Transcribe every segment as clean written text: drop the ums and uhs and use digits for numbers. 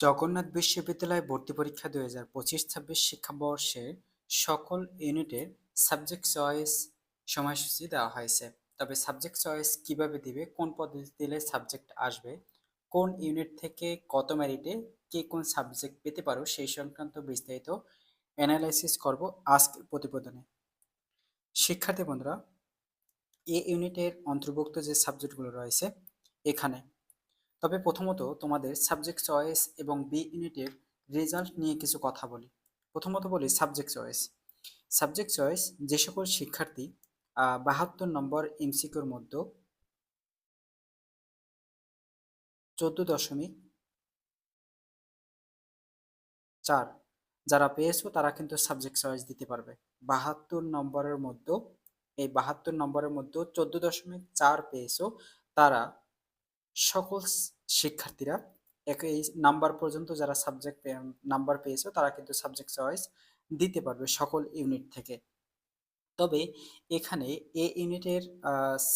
জগন্নাথ বিশ্ববিদ্যালয় ভর্তি পরীক্ষা 2025-26 শিক্ষাবর্ষের সকল ইউনিটের সাবজেক্ট চয়েস সময়সূচি দেওয়া হয়েছে। তবে সাবজেক্ট চয়েস কিভাবে দিবে, কোন পদ্ধতি দিলে সাবজেক্ট আসবে, কোন ইউনিট থেকে কত মেরিটে কে কোন সাবজেক্ট পেতে পারো, সেই সংক্রান্ত বিস্তারিত অ্যানালাইসিস করব আজকের প্রতিবেদনে। শিক্ষার্থী বন্ধুরা, এ ইউনিটের অন্তর্ভুক্ত যে সাবজেক্টগুলো রয়েছে এখানে, তবে প্রথমত তোমাদের সাবজেক্ট চয়েস এবং বি ইউনিটের রেজাল্ট নিয়ে কিছু কথা বলি। প্রথমত বলি সাবজেক্ট চয়েস। সাবজেক্ট চয়েস যে সকল শিক্ষার্থী 72 নম্বর এমসিকিউর মধ্যে 14.4 যারা পেয়েছো তারা কিন্তু সাবজেক্ট চয়েস দিতে পারবে। 72 নম্বরের মধ্যে, এই 72 নম্বরের মধ্যে 14.4 পেয়েছো, তারা সকল শিক্ষার্থীরা এই নাম্বার পর্যন্ত যারা সাবজেক্ট নাম্বার পেয়েছো তারা কিন্তু সাবজেক্ট চয়েস দিতে পারবে সকল ইউনিট থেকে। তবে এখানে এ ইউনিটের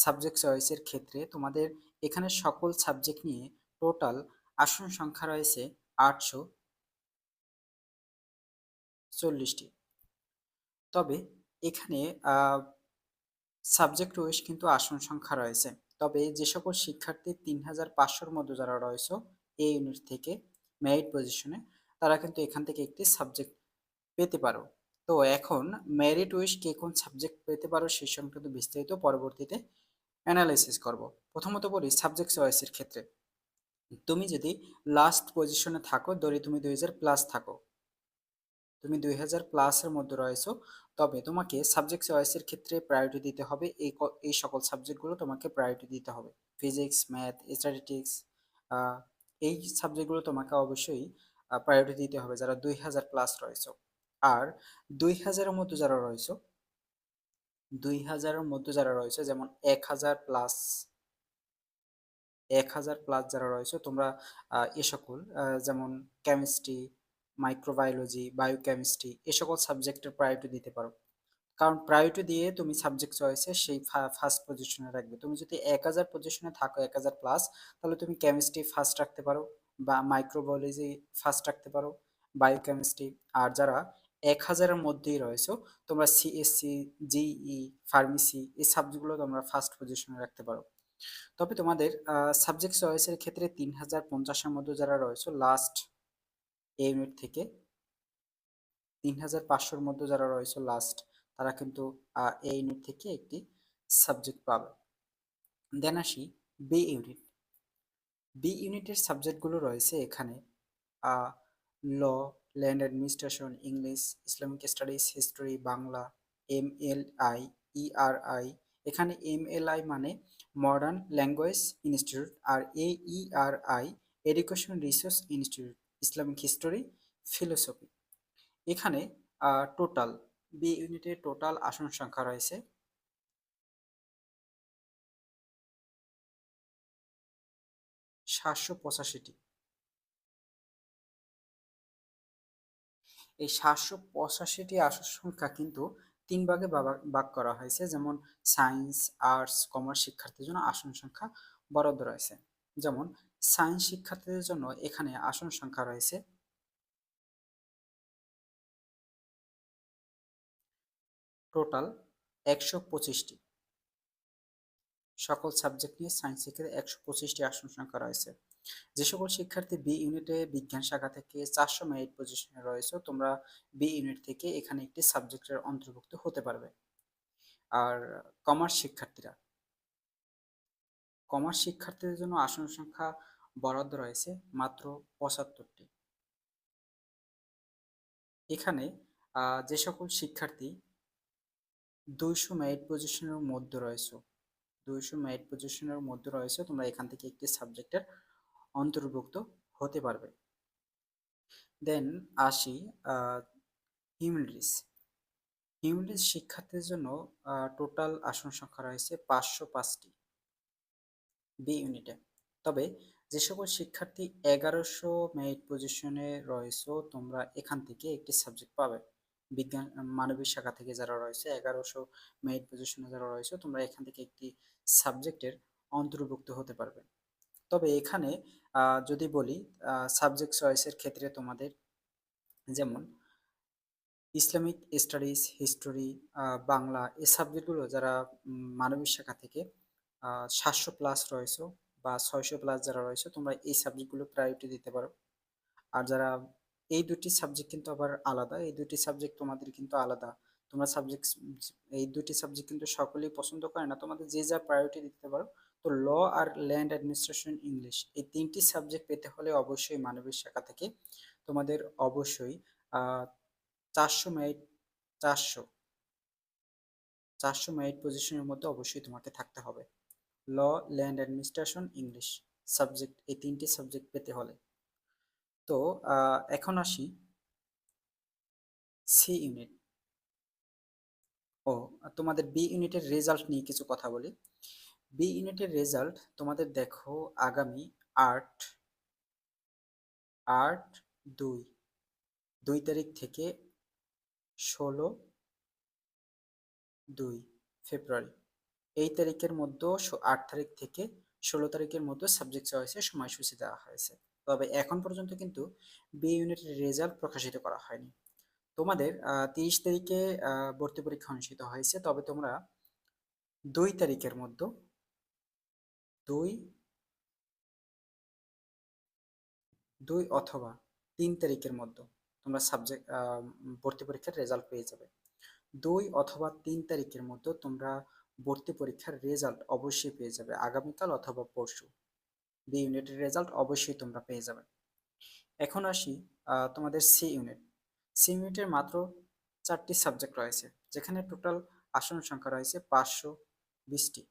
সাবজেক্ট চয়েসের ক্ষেত্রে তোমাদের এখানে সকল সাবজেক্ট নিয়ে টোটাল আসন সংখ্যা রয়েছে 840টি। তবে এখানে সাবজেক্ট ওয়াইজ কিন্তু আসন সংখ্যা রয়েছে। তবে যে সকল শিক্ষার্থী 3500-র মধ্যে যারা রয়েছে এই ইউনিট থেকে মেরিট পজিশনে, তারা কিন্তু এখান থেকে একটি সাবজেক্ট পেতে পারো। তো এখন মেরিট ওয়াইজ কে কোন সাবজেক্ট পেতে পারো সেই সংক্রান্ত বিস্তারিত পরবর্তীতে অ্যানালাইসিস করব। প্রথমত বলি সাবজেক্ট চয়েসের ক্ষেত্রে, তুমি যদি লাস্ট পজিশনে থাকো, ধরি তুমি 2000+ থাকো, তুমি 2000+-এর মধ্যে রয়েছো, তবে তোমাকে সাবজেক্ট চয়েসের ক্ষেত্রে প্রায়োরিটি দিতে হবে। এই সকল সাবজেক্টগুলো তোমাকে প্রায়োরিটি দিতে হবে। ফিজিক্স, ম্যাথ, স্ট্যাটিস্টিক্স, এই সাবজেক্টগুলো তোমাকে অবশ্যই প্রায়োরিটি দিতে হবে যারা 2000+ রয়েছো। আর 2000-এর মধ্যে যারা রয়েছো, 2000-এর মধ্যে যারা রয়েছে, যেমন 1000+, 1000+ যারা রয়েছে তোমরা এ সকল যেমন কেমিস্ট্রি, মাইক্রোবায়োলজি, বায়োকেমিস্ট্রি এ সকল সাবজেক্টের প্রায়োরিটি দিতে পারো। কারণ প্রায়োরিটি দিয়ে তুমি সাবজেক্ট চয়েসে সেই ফার্স্ট পজিশনে রাখবে। তুমি যদি 1000 পজিশনে থাকো, 1000+, তাহলে তুমি কেমিস্ট্রি ফার্স্ট রাখতে পারো, বা মাইক্রোবায়োলজি ফার্স্ট রাখতে পারো, বায়োকেমিস্ট্রি। আর যারা 1000-এর মধ্যেই রয়েছে, তোমরা সিএসসি, জিই, ফার্মেসি এই সাবজেক্টগুলো তোমরা ফার্স্ট পজিশনে রাখতে পারো। তবে তোমাদের সাবজেক্ট চয়েসের ক্ষেত্রে 3050-এর মধ্যে যারা রয়েছে লাস্ট এই ইউনিট থেকে, 3500-র মধ্যে যারা রয়েছে লাস্ট, তারা কিন্তু এই ইউনিট থেকে একটি সাবজেক্ট পাবে। দেন আসি বি ইউনিট। বি ইউনিটের সাবজেক্টগুলো রয়েছে এখানে law, land administration, English, Islamic studies, history, Bangla, MLI, ERI. এখানে এমএলআই মানে মডার্ন ল্যাঙ্গুয়েজ ইনস্টিটিউট, আর ERI education research institute, Islamic history, philosophy. এখানে টোটাল বি ইউনিটের টোটাল আসন সংখ্যা রয়েছে 785টি। এই 785টি আসন সংখ্যা কিন্তু 3 ভাগে ভাগ করা হয়েছে। যেমন সায়েন্স, আর্টস, কমার্স শিক্ষার্থীদের জন্য আসন সংখ্যা বরাদ্দ রয়েছে। যেমন সায়েন্স শিক্ষার্থীদের জন্য এখানে আসন সংখ্যা রয়েছে টোটাল 125টি। সকল সাবজেক্ট নিয়ে সায়েন্স শিক্ষার্থী 125টি আসন সংখ্যা রয়েছে। যে সকল শিক্ষার্থী বি ইউনিটে বিজ্ঞান শাখা থেকে 400 মেরিট পজিশনে রয়েছে, তোমরা বি ইউনিট থেকে এখানে একটি সাবজেক্টের অন্তর্ভুক্ত হতে পারবে। আর কমার্স শিক্ষার্থীরা, কমার্স শিক্ষার্থীদের জন্য আসন সংখ্যা বরাদ্দ রয়েছে মাত্র 75টি। এখানে যে সকল শিক্ষার্থী 200 মেরিট পজিশনের মধ্যে রয়েছে, 200 মেরিট পজিশনের মধ্যে রয়েছে, তোমরা এখান থেকে একটি সাবজেক্টের অন্তর্ভুক্ত হতে পারবে। দেন আসি হিউম্যানিটিস। হিউম্যানিটিস শিক্ষার্থীদের জন্য টোটাল আসন সংখ্যা রয়েছে 505টি বি ইউনিটে। তবে যে সকল শিক্ষার্থী 1100 মেরিট পজিশনে রয়েছে, তোমরা এখান থেকে একটি সাবজেক্ট পাবে। বিজ্ঞান মানবিক শাখা থেকে যারা রয়েছে 1100 মেরিট পজিশনে যারা রয়েছে, তোমরা এখান থেকে একটি সাবজেক্টের অন্তর্ভুক্ত হতে পারবে। তবে এখানে যদি বলি সাবজেক্ট চয়েসের ক্ষেত্রে তোমাদের যেমন ইসলামিক স্টাডিজ, হিস্টোরি, বাংলা এই সাবজেক্টগুলো যারা মানবিক শাখা থেকে ৭০০ প্লাস রয়েছে বা ৬০০ প্লাস যারা রয়েছে তোমরা এই সাবজেক্টগুলো প্রায়োরিটি দিতে পারো। আর যারা এই দুটি সাবজেক্ট কিন্তু আবার আলাদা, এই দুটি সাবজেক্ট তোমাদের কিন্তু আলাদা। তোমরা সাবজেক্ট এই দুটি সাবজেক্ট কিন্তু সকলেই পছন্দ করে না, তোমাদের যে যা প্রায়োরিটি দিতে পারো। তো ল আর ল্যান্ড অ্যাডমিনিস্ট্রেশন ইংলিশ এই তিনটি সাবজেক্ট পেতে হলে অবশ্যই মানবিক শাখা থেকে তোমাদের অবশ্যই ৪০০ মেরিট ৪০০ 400 মেরিট পজিশনের মধ্যে অবশ্যই তোমাকে থাকতে হবে ল, ল্যান্ড অ্যাডমিনিস্ট্রেশন, ইংলিশ সাবজেক্ট এই তিনটি সাবজেক্ট পেতে হলে। তো এখন আসি সি ইউনিট ও তোমাদের বি ইউনিটের রেজাল্ট নিয়ে কিছু কথা বলি। বি ইউনিটের রেজাল্ট তোমাদের দেখো আগামী ৮ ৮ ২ ২ তারিখ থেকে ১৬/২ ফেব্রুয়ারি এই তারিখের মধ্যে ৮ তারিখ থেকে ১৬ তারিখের মধ্যে সাবজেক্ট চয়েসের সময়সূচি দেওয়া হয়েছে। তবে এখন পর্যন্ত কিন্তু বি ইউনিটের রেজাল্ট প্রকাশিত করা হয়নি। তোমাদের ৩০ তারিখে ভর্তি পরীক্ষা অনুষ্ঠিত হয়েছে, তবে তোমরা ২ তারিখের মধ্যে ২ ২ অথবা ৩ তারিখের মধ্যে তোমরা সাবজেক্ট ভর্তি পরীক্ষার রেজাল্ট পেয়ে যাবে। ২ অথবা ৩ তারিখের মধ্যে তোমরা ভর্তি পরীক্ষার রেজাল্ট অবশ্যই পেয়ে যাবে, আগামীকাল অথবা পরশু বি ইউনিটের রেজাল্ট অবশ্যই তোমরা পেয়ে যাবে। এখন আসি তোমাদের সি ইউনিট। সি ইউনিটের মাত্র ৪টি সাবজেক্ট রয়েছে, যেখানে টোটাল আসন সংখ্যা রয়েছে ৫২০টি।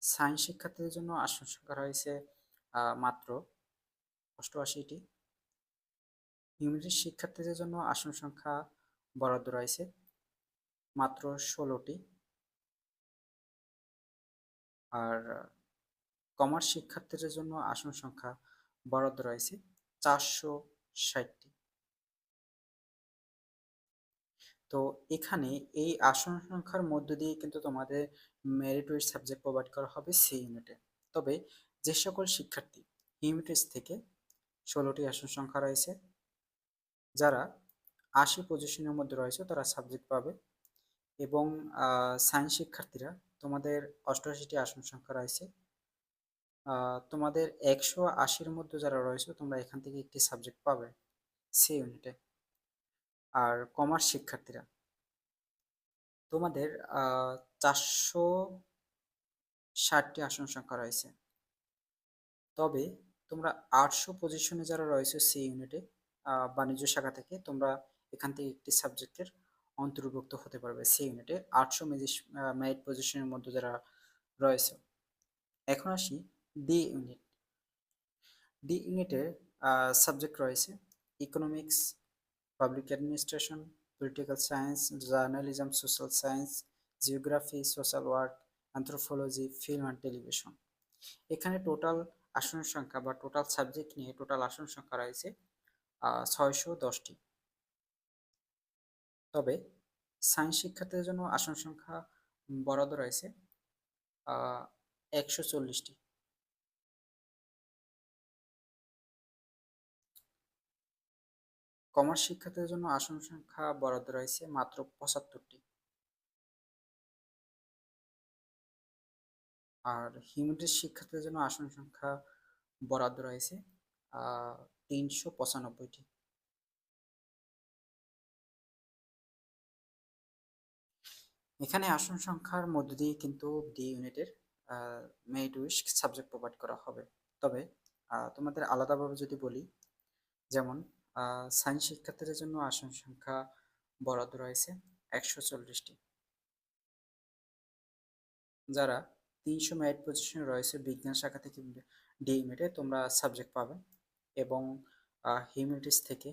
সায়েন্স শিক্ষার্থীদের জন্য আসন সংখ্যা রয়েছে মাত্র ৮৮টি। হিউম্যানিটিজ শিক্ষার্থীদের জন্য আসন সংখ্যা বরাদ্দ রয়েছে মাত্র ১৬টি। আর কমার্স শিক্ষার্থীদের জন্য আসন সংখ্যা বরাদ্দ রয়েছে ৪৬০টি। তো এখানে এই আসন সংখ্যার মধ্য দিয়ে কিন্তু তোমাদের মেরিট ওয়াইজ সাবজেক্ট প্রোভাইড করা হবে সি ইউনিটে। তবে যে সকল শিক্ষার্থী হিউম্যানিটিজ থেকে ১৬টি আসন সংখ্যা রয়েছে, যারা ৮০ পজিশনের মধ্যে রয়েছে তারা সাবজেক্ট পাবে, এবং সায়েন্স শিক্ষার্থীরা তোমাদের ৮৮টি আসন সংখ্যা রয়েছে, তোমাদের ১৮০-র মধ্যে যারা রয়েছে তোমরা এখান থেকে একটি সাবজেক্ট পাবে সি ইউনিটে। আর কমার্স শিক্ষার্থীরা তোমাদের ৪৬০টি আসন সংখ্যা রয়েছে, তবে তোমরা ৮০০ পজিশনে যারা রয়েছে সি ইউনিটে বাণিজ্য শাখা থেকে তোমরা এখান থেকে একটি সাবজেক্টের অন্তর্ভুক্ত হতে পারবে সি ইউনিটে ৮০০ মেরিট পজিশনের মধ্যে যারা রয়েছে। এখন আসি ডি ইউনিট। ডি ইউনিটের সাবজেক্ট রয়েছে economics, public administration, political science, journalism, social science, geography, social work, anthropology, film and television. এখানে টোটাল আসনের সংখ্যা বা টোটাল সাবজেক্ট নিয়ে টোটাল আসন সংখ্যা রয়েছে ৬১০টি। তবে সায়েন্স শিক্ষার্থীদের জন্য আসন সংখ্যা বরাদ্দ রয়েছে ১৪০টি। কমার্স শিক্ষার্থীদের জন্য আসন সংখ্যা বরাদ্দ রয়েছে মাত্র ৭৫টি। আর হিউম্যানিটিজ শিক্ষার্থীদের জন্য আসন সংখ্যা বরাদ্দ রয়েছে ৩৯৫টি। এখানে আসন সংখ্যার মধ্য দিয়ে কিন্তু ডি ইউনিটের মেরিট ওয়াইজ সাবজেক্ট প্রোভাইড করা হবে। তবে তোমাদের আলাদাভাবে যদি বলি, যেমন সায়েন্স শিক্ষার্থীদের জন্য আসন সংখ্যা বরাদ্দ রয়েছে ১৪০টি। যারা ৩০০ মেরিট পজিশনে রয়েছে বিজ্ঞান শাখা থেকে ডি ইউনিটে তোমরা সাবজেক্ট পাবে, এবং হিউম্যানিটিজ থেকে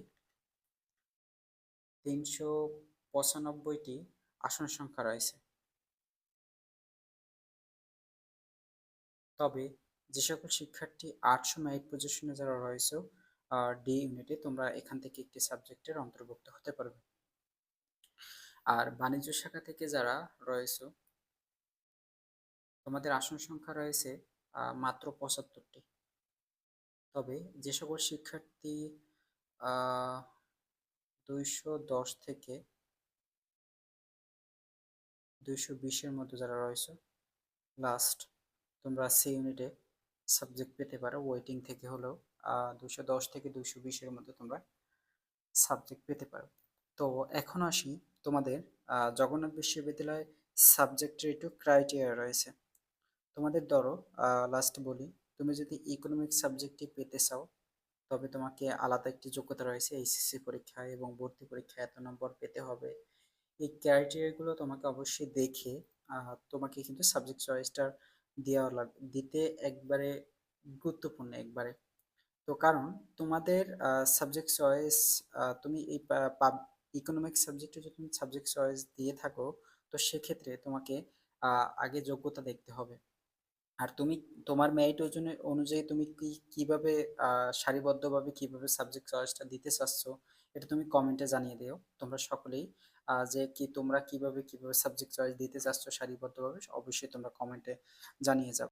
৩৯৫টি আসন সংখ্যা রয়েছে। তবে যে সকল শিক্ষার্থী ৮০০ মেরিট পজিশনে যারা রয়েছে ডি ইউনিটে তোমরা এখান থেকে একটি সাবজেক্টের অন্তর্ভুক্ত হতে পারবে। আর বাণিজ্য শাখা থেকে যারা রয়েছে তোমাদের আসন সংখ্যা রয়েছে মাত্র ৭৫টি। তবে যে সকল শিক্ষার্থী ২১০ থেকে ২২০-এর মধ্যে যারা রয়েছে, লাস্ট তোমরা সি ইউনিটে সাবজেক্ট পেতে পারো। ওয়েটিং থেকে হলেও ২১০ থেকে ২২০-এর মধ্যে তোমরা সাবজেক্ট পেতে পারো। তো এখন আসি তোমাদের জগন্নাথ বিশ্ববিদ্যালয়ে সাবজেক্টের একটু ক্রাইটেরিয়া রয়েছে। তোমাদের ধরো লাস্ট বলি, তুমি যদি ইকোনমিক্স সাবজেক্টটি পেতে চাও তবে তোমাকে আলাদা একটি যোগ্যতা রয়েছে, এইচএসসি পরীক্ষায় এবং ভর্তি পরীক্ষায় এত নম্বর পেতে হবে। এই ক্রাইটেরিয়াগুলো তোমাকে অবশ্যই দেখে তোমাকে কিন্তু সাবজেক্ট চয়েসটা দিতে একবারে গুরুত্বপূর্ণ একবারে। তো কারণ তোমাদের সাবজেক্ট চয়েস, তুমি এই ইকোনমিক্স সাবজেক্টে যদি তুমি সাবজেক্ট চয়েস দিয়ে থাকো, তো সেক্ষেত্রে তোমাকে আগে যোগ্যতা দেখতে হবে। আর তুমি তোমার মেরিট অনুযায়ী তুমি কিভাবে সারিবদ্ধভাবে কিভাবে সাবজেক্ট চয়েসটা দিতে চাচ্ছ, এটা তুমি কমেন্টে জানিয়ে দিও তোমরা সকলেই। যে কি তোমরা কিভাবে কিভাবে সাবজেক্ট চয়েস দিতে চাচ্ছ সারিবদ্ধভাবে, অবশ্যই তোমরা কমেন্টে জানিয়ে যাও।